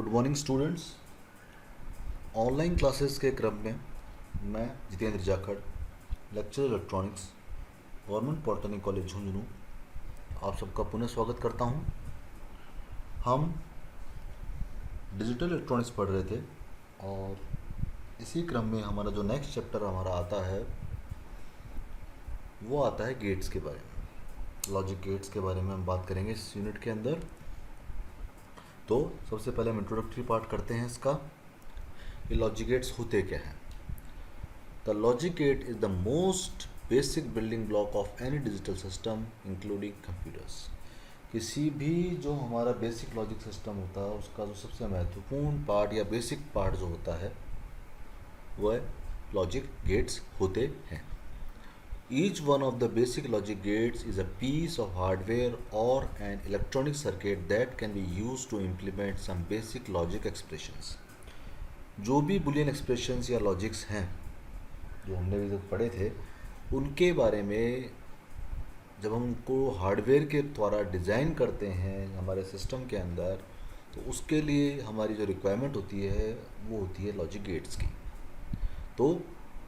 Good morning students. Online classes के क्रम में मैं Jitendra Jakhar, lecture electronics, government polytechnic college Jhunjhunu, आप सबका पुनः स्वागत करता हूं। हम डिजिटल इलेक्ट्रॉनिक्स पढ़ रहे थे और इसी क्रम में हमारा जो नेक्स्ट चैप्टर हमारा आता है वो आता है गेट्स के बारे में। लॉजिक गेट्स के बारे में हम बात करेंगे इस यूनिट के अंदर। तो सबसे पहले हम इंट्रोडक्टरी पार्ट करते हैं इसका। ये लॉजिक गेट्स होते क्या हैं? The logic gate is the most basic building block of any digital system including computers. किसी भी जो हमारा बेसिक लॉजिक सिस्टम होता है उसका जो सबसे महत्वपूर्ण पार्ट या बेसिक पार्ट जो होता है वह लॉजिक गेट्स होते हैं। Each one of the basic logic gates is a piece of hardware or an electronic circuit that can be used to implement some basic logic expressions. जो भी boolean expressions या logics हैं जो हमने अभी तक पढ़े थे उनके बारे में जब हम उनको हार्डवेयर के द्वारा डिज़ाइन करते हैं हमारे सिस्टम के अंदर, तो उसके लिए हमारी जो रिक्वायरमेंट होती है वो होती है लॉजिक गेट्स की। तो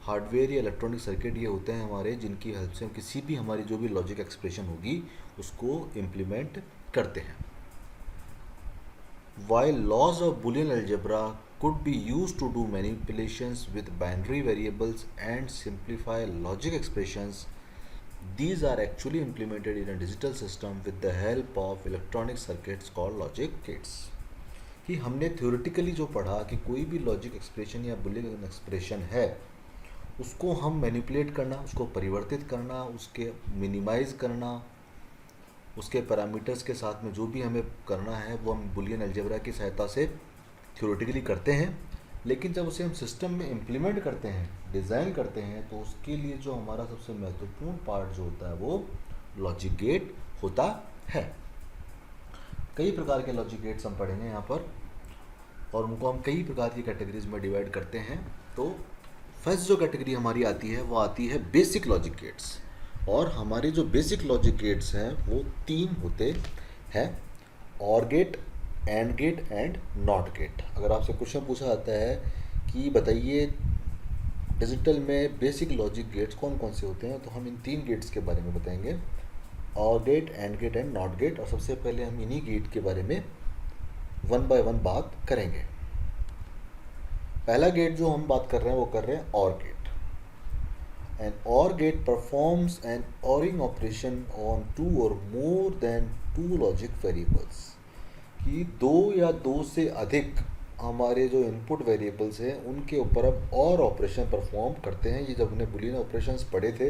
हार्डवेयर या इलेक्ट्रॉनिक सर्किट ये होते हैं हमारे, जिनकी हेल्प से हम किसी भी हमारी जो भी लॉजिक एक्सप्रेशन होगी उसको इम्प्लीमेंट करते हैं। While laws of Boolean algebra could be used to do manipulations with binary variables and simplify logic expressions, these are actually implemented in a digital system with the help of electronic circuits called logic gates। कि हमने theoretically जो पढ़ा कि कोई भी logic expression या Boolean expression है उसको हम मैनिपुलेट करना, उसको परिवर्तित करना, उसके मिनिमाइज़ करना, उसके पैरामीटर्स के साथ में जो भी हमें करना है वो हम बुलियन अलजेब्रा की सहायता से थ्योरेटिकली करते हैं। लेकिन जब उसे हम सिस्टम में इम्प्लीमेंट करते हैं, डिज़ाइन करते हैं, तो उसके लिए जो हमारा सबसे महत्वपूर्ण पार्ट जो होता है वो लॉजिक गेट होता है। कई प्रकार के लॉजिक गेट्स हम पढ़ेंगे यहाँ पर और उनको हम कई प्रकार की कैटेगरीज में डिवाइड करते हैं। तो फर्स्ट जो कैटेगरी हमारी आती है वो आती है बेसिक लॉजिक गेट्स। और हमारे जो बेसिक लॉजिक गेट्स हैं वो तीन होते हैं, OR gate, AND gate and NOT gate. अगर आपसे क्वेश्चन पूछा जाता है कि बताइए डिजिटल में बेसिक लॉजिक गेट्स कौन कौन से होते हैं, तो हम इन तीन गेट्स के बारे में बताएंगे, OR gate, AND gate and NOT gate. और सबसे पहले हम इन्हीं गेट के बारे में वन बाय वन बात करेंगे। पहला गेट जो हम बात कर रहे हैं वो कर रहे हैं OR gate. An OR gate performs an ORing operation on two or more than two logic variables. कि दो या दो से अधिक हमारे जो इनपुट वेरिएबल्स हैं उनके ऊपर अब और ऑपरेशन परफॉर्म करते हैं। ये जब हमने बुलियन ऑपरेशंस पढ़े थे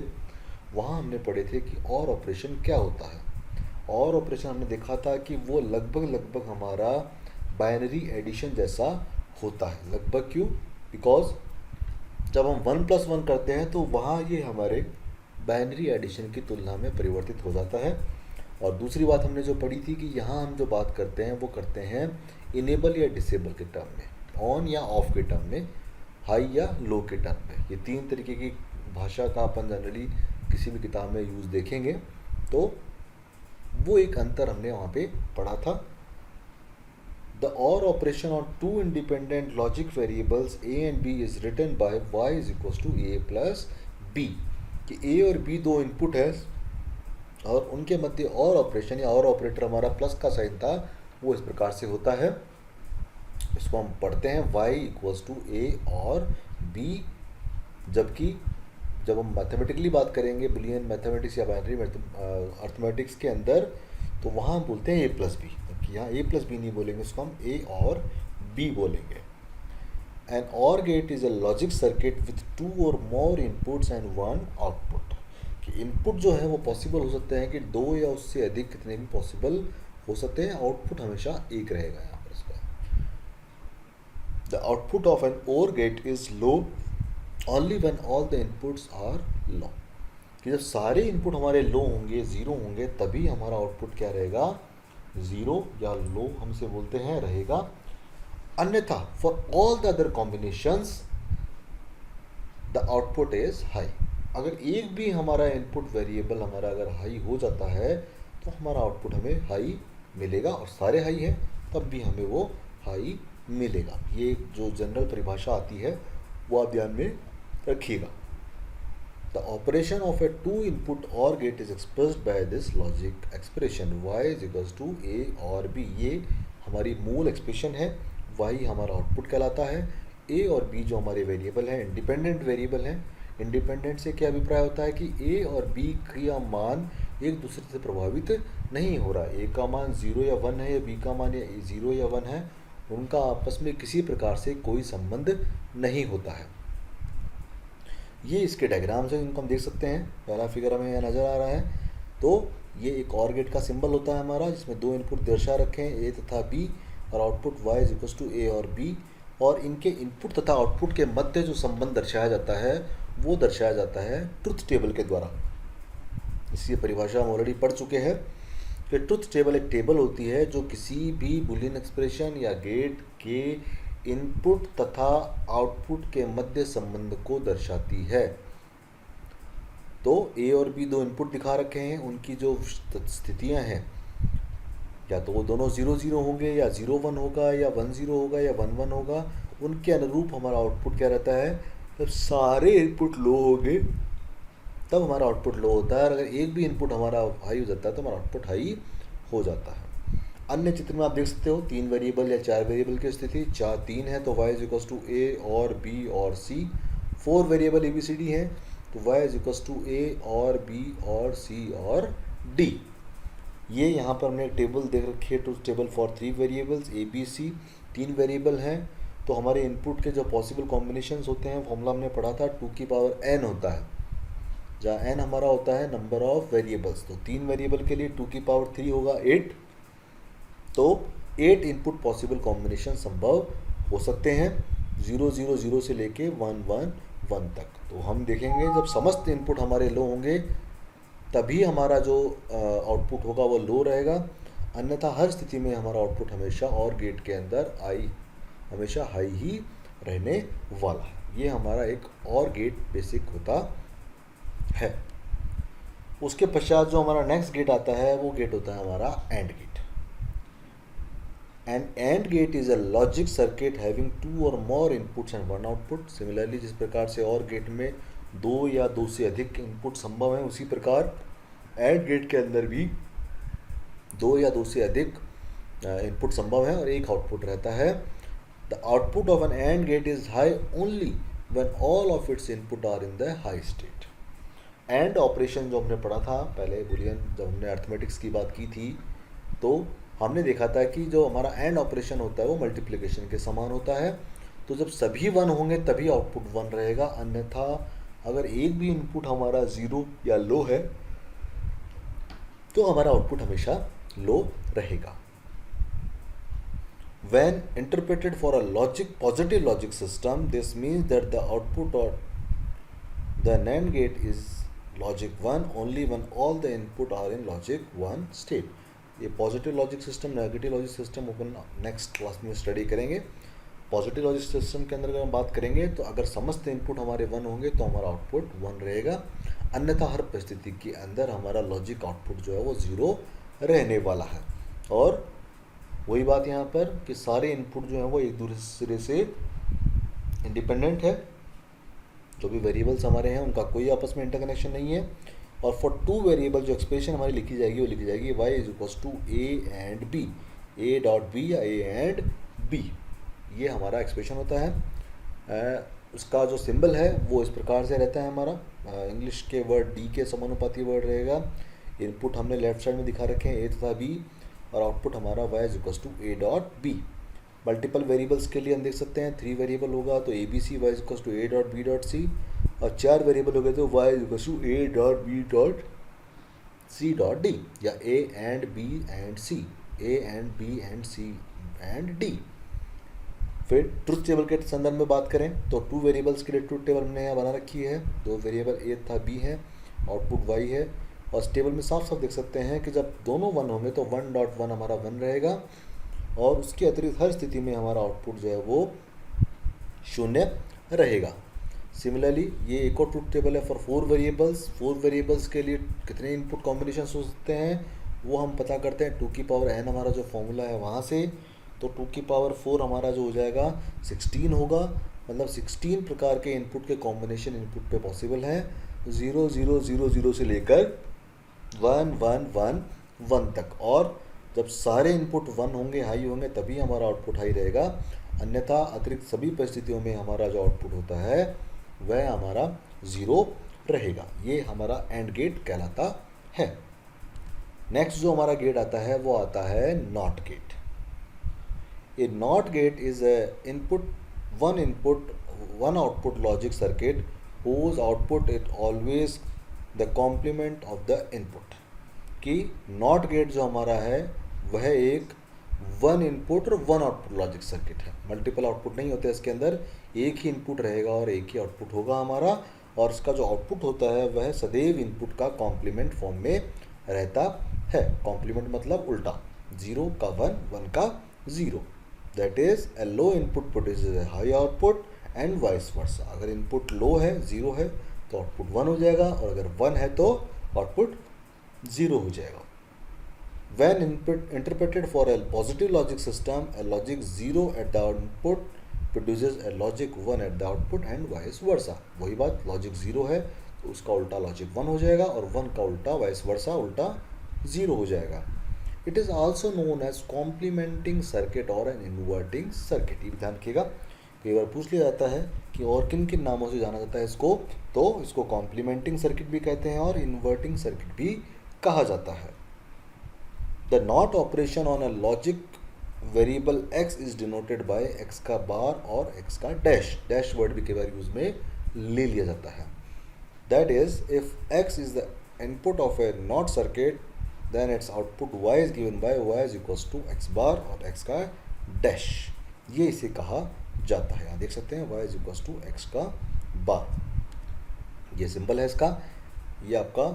वहाँ हमने पढ़े थे कि और ऑपरेशन क्या होता है। और ऑपरेशन हमने देखा था कि वो लगभग हमारा बाइनरी एडिशन जैसा होता है। लगभग क्यों? बिकॉज जब हम 1+1 करते हैं तो वहाँ ये हमारे बाइनरी एडिशन की तुलना में परिवर्तित हो जाता है। और दूसरी बात हमने जो पढ़ी थी कि यहाँ हम जो बात करते हैं वो करते हैं इनेबल या डिसेबल के टर्म में, ऑन या ऑफ के टर्म में, हाई या लो के टर्म में। ये तीन तरीके की भाषा का अपन जनरली किसी भी किताब में यूज़ देखेंगे, तो वो एक अंतर हमने वहाँ पे पढ़ा था। The OR operation on two independent logic variables a and b is written by y is equals to a plus b। कि a और b दो इनपुट है और उनके मध्य और ऑपरेशन या और ऑपरेटर हमारा प्लस का साइन था, वो इस प्रकार से होता है। इसको हम पढ़ते हैं y इक्वल्स टू a और b। जबकि जब हम मैथमेटिकली बात करेंगे बुलियन मैथमेटिक्स या बाइनरी अर्थमेटिक्स के अंदर, तो वहाँ हम बोलते हैं a प्लस बी। यहाँ a प्लस बी नहीं बोलेंगे, उसको हम a और b बोलेंगे। An OR gate is a logic circuit with two or more inputs and one output. कि इनपुट जो है वो पॉसिबल हो सकते हैं कि दो या उससे अधिक कितने भी पॉसिबल हो सकते हैं, आउटपुट हमेशा एक रहेगा यहाँ पर इसका। The output of an OR gate is low only when all the inputs are low. कि जब सारे इनपुट हमारे लो होंगे, ज़ीरो होंगे, तभी हमारा आउटपुट क्या रहेगा, ज़ीरो या लो हमसे बोलते हैं, रहेगा। अन्यथा for all the other combinations the output is high. अगर एक भी हमारा इनपुट वेरिएबल हमारा अगर हाई हो जाता है तो हमारा आउटपुट हमें हाई मिलेगा, और सारे हाई हैं तब भी हमें वो हाई मिलेगा। ये जो जनरल परिभाषा आती है वो आप ध्यान में रखिएगा। The operation of a two input OR gate is expressed by this logic expression y is equals to a और b। ये हमारी मूल एक्सप्रेशन है, y हमारा आउटपुट कहलाता है, a और b जो हमारे वेरिएबल हैं, इंडिपेंडेंट वेरिएबल हैं। इंडिपेंडेंट से क्या अभिप्राय होता है कि a और b का मान एक दूसरे से प्रभावित नहीं हो रहा। a का मान 0 या 1 है या b का मान 0 या 1 है, उनका आपस में किसी प्रकार से कोई संबंध नहीं होता है। ये इसके डायग्राम्स हैं, इनको हम देख सकते हैं। पहला फिगर हमें यहाँ नज़र आ रहा है। तो ये एक और गेट का सिंबल होता है हमारा, जिसमें दो इनपुट दर्शा रखे हैं, ए तथा बी, और output y is equals to A or B. और इनके इनपुट तथा आउटपुट के मध्य जो संबंध दर्शाया जाता है वो दर्शाया जाता है ट्रुथ टेबल के द्वारा। इसकी परिभाषा हम ऑलरेडी पढ़ चुके हैं कि ट्रुथ टेबल एक टेबल होती है जो किसी भी बुलियन एक्सप्रेशन या गेट के इनपुट तथा आउटपुट के मध्य संबंध को दर्शाती है। तो ए और बी दो इनपुट दिखा रखे हैं, उनकी जो स्थितियां हैं, या तो वो दोनों 0 0 होंगे या 0 1 होगा या 1 0 होगा या 1 1 होगा। उनके अनुरूप हमारा आउटपुट क्या रहता है। जब सारे इनपुट लो होंगे तब हमारा आउटपुट लो होता है, और अगर एक भी इनपुट हमारा हाई हो जाता है तो हमारा आउटपुट हाई हो जाता है। अन्य चित्र में आप देख सकते हो 3 वेरिएबल या 4 वेरिएबल की स्थिति। 3 है तो y is equals to a और b OR c। 4 variable ABCD है तो y is equals to a और b और c और d। ये यहाँ पर हमने एक टेबल देख रखी है, truth table for 3 variables ABC। 3 variable हैं तो हमारे इनपुट के जो पॉसिबल कॉम्बिनेशंस होते हैं, फॉर्मूला हमने पढ़ा था 2 की पावर n होता है, जहाँ n हमारा होता है नंबर ऑफ वेरिएबल्स। तो 3 वेरिएबल के लिए 2 की पावर 3 होगा 8। तो 8 इनपुट पॉसिबल कॉम्बिनेशन संभव हो सकते हैं, 0 0 0 से लेके 1 1 1 तक। तो हम देखेंगे जब समस्त इनपुट हमारे लो होंगे तभी हमारा जो आउटपुट होगा वो लो रहेगा, अन्यथा हर स्थिति में हमारा आउटपुट हमेशा और गेट के अंदर हमेशा हाई ही रहने वाला है। ये हमारा एक और गेट बेसिक होता है। उसके पश्चात जो हमारा नेक्स्ट गेट आता है वो गेट होता है हमारा AND gate. An AND gate is a logic circuit having 2 or more inputs and 1 output। Similarly जिस प्रकार से और गेट में 2 या 2 से अधिक इनपुट संभव हैं, उसी प्रकार AND गेट के अंदर भी 2 या 2 से अधिक इनपुट संभव हैं और एक आउटपुट रहता है। The output of an AND gate is high only when all of its input are in the high state. AND operation जो हमने पढ़ा था पहले बुलियन, जब हमने अर्थमेटिक्स की बात की थी, तो हमने देखा था कि जो हमारा एंड ऑपरेशन होता है वो मल्टीप्लिकेशन के समान होता है। तो जब सभी 1 होंगे तभी आउटपुट 1 रहेगा, अन्यथा अगर एक भी इनपुट हमारा 0 या लो है तो हमारा आउटपुट हमेशा लो रहेगा। When interpreted for a positive logic system, this means that the output or the NAND gate is logic 1 only when all the input are in logic 1 state। ये positive logic system, negative logic system अपन next class में study करेंगे। Positive logic system के अंदर अगर हम बात करेंगे तो अगर समस्त इनपुट हमारे 1 होंगे तो हमारा आउटपुट 1 रहेगा, अन्यथा हर परिस्थिति के अंदर हमारा लॉजिक आउटपुट जो है वो 0 रहने वाला है। और वही बात यहाँ पर कि सारे इनपुट जो हैं वो एक दूसरे से इंडिपेंडेंट है। जो भी वेरिएबल्स हमारे हैं उनका कोई आपस में इंटरकनेक्शन नहीं है। और फॉर 2 वेरिएबल जो एक्सप्रेशन हमारी लिखी जाएगी वो लिखी जाएगी y is equals to a AND b, a dot b या a एंड b। ये हमारा एक्सप्रेशन होता है। उसका जो सिंबल है वो इस प्रकार से रहता है हमारा, इंग्लिश के वर्ड d के समानुपाती वर्ड रहेगा। इनपुट हमने लेफ्ट साइड में दिखा रखे हैं a तथा b, और आउटपुट हमारा y is equals to a dot b। Multiple variables के लिए हम देख सकते हैं 3 वेरिएबल होगा तो ABC y is equals to a dot b dot c, और 4 वेरिएबल हो गए तो y is equals to a dot b dot c dot d, या a AND b AND c, a AND b AND c AND d। फिर truth table के संदर्भ में बात करें तो 2 वेरिएबल्स के लिए ट्रुथ टेबल हमने यहाँ बना रखी है। 2 वेरिएबल a तथा b है, आउटपुट y है, और इस टेबल में साफ साफ देख सकते हैं कि जब दोनों 1 होंगे तो 1.1 हमारा 1 रहेगा, और उसके अतिरिक्त हर स्थिति में हमारा आउटपुट जो है वो 0 रहेगा। सिमिलरली ये एक और ट्रुथ टेबल है फॉर 4 वेरिएबल्स। 4 वेरिएबल्स के लिए कितने इनपुट कॉम्बिनेशन हो सकते हैं वो हम पता करते हैं 2 की पावर n हमारा जो फॉर्मूला है वहाँ से। तो 2 की पावर 4 हमारा जो हो जाएगा 16 होगा, मतलब 16 प्रकार के इनपुट के कॉम्बिनेशन इनपुट पे पॉसिबल है, 0 0 0 0 से लेकर 1 1 1 1 तक। और जब सारे इनपुट 1 होंगे, हाई होंगे, तभी हमारा आउटपुट हाई रहेगा, अन्यथा अतिरिक्त सभी परिस्थितियों में हमारा जो आउटपुट होता है वह हमारा 0 रहेगा। ये हमारा एंड गेट कहलाता है। नेक्स्ट जो हमारा गेट आता है वो आता है not gate. A NOT gate is a input one output logic circuit whose output is always the complement of the input। कि NOT gate जो हमारा है वह एक वन इनपुट और वन आउटपुट लॉजिक सर्किट है। मल्टीपल आउटपुट नहीं होते इसके अंदर, एक ही इनपुट रहेगा और एक ही आउटपुट होगा हमारा, और इसका जो आउटपुट होता है वह सदैव इनपुट का कॉम्प्लीमेंट फॉर्म में रहता है। कॉम्प्लीमेंट मतलब उल्टा, 0 का 1, 1 का 0। That is a low input produces A high output and vice versa. अगर इनपुट लो है, 0 है, तो आउटपुट 1 हो जाएगा, और अगर 1 है तो आउटपुट 0 हो जाएगा। When interpreted for a positive logic system, a logic 0 at the output produces a logic 1 at the output and vice versa। वही बात, लॉजिक 0 है तो उसका उल्टा लॉजिक 1 हो जाएगा, और 1 का उल्टा वाइस वर्सा उल्टा 0 हो जाएगा। It is also known as complementing circuit or an inverting circuit. ये भी ध्यान रखिएगा, कई बार पूछ लिया जाता है कि और किन किन नामों से जाना जाता है इसको, तो इसको कॉम्प्लीमेंटिंग सर्किट भी कहते हैं और इन्वर्टिंग सर्किट भी कहा जाता है। The NOT operation on a logic variable x is denoted by x का बार और x का डैश। डैश वर्ड भी कई बार यूज में ले लिया जाता है। That is, if x is the input of a NOT circuit, then its output y is given by y is equals to x बार और x का डैश। ये इसे कहा जाता है। यहाँ देख सकते हैं y is equals to x का बार। ये सिंबल है इसका, ये आपका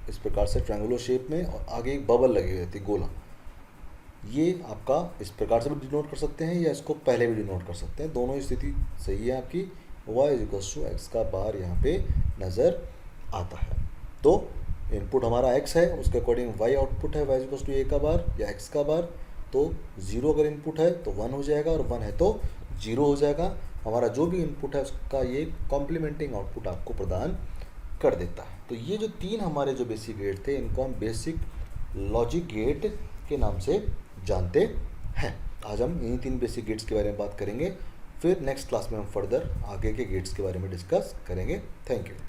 इस प्रकार से ट्रायंगुलर शेप में, और आगे एक बबल लगी रहती है गोला। ये आपका इस प्रकार से भी डिनोट कर सकते हैं या इसको पहले भी डिनोट कर सकते हैं, दोनों ही स्थिति सही है आपकी। y is equals to X का बार यहाँ पे नज़र आता है। तो इनपुट हमारा x है, उसके अकॉर्डिंग y आउटपुट है, y is equals to a का बार या x का बार। तो 0 अगर इनपुट है तो 1 हो जाएगा, और 1 है तो 0 हो जाएगा। हमारा जो भी इनपुट है उसका ये कॉम्प्लीमेंटिंग आउटपुट आपको प्रदान कर देता है। तो ये जो 3 हमारे जो बेसिक गेट थे, इनको हम बेसिक लॉजिक गेट के नाम से जानते हैं। आज हम इन्हीं 3 बेसिक गेट्स के बारे में बात करेंगे, फिर नेक्स्ट क्लास में हम फर्दर आगे के गेट्स के बारे में डिस्कस करेंगे। Thank you.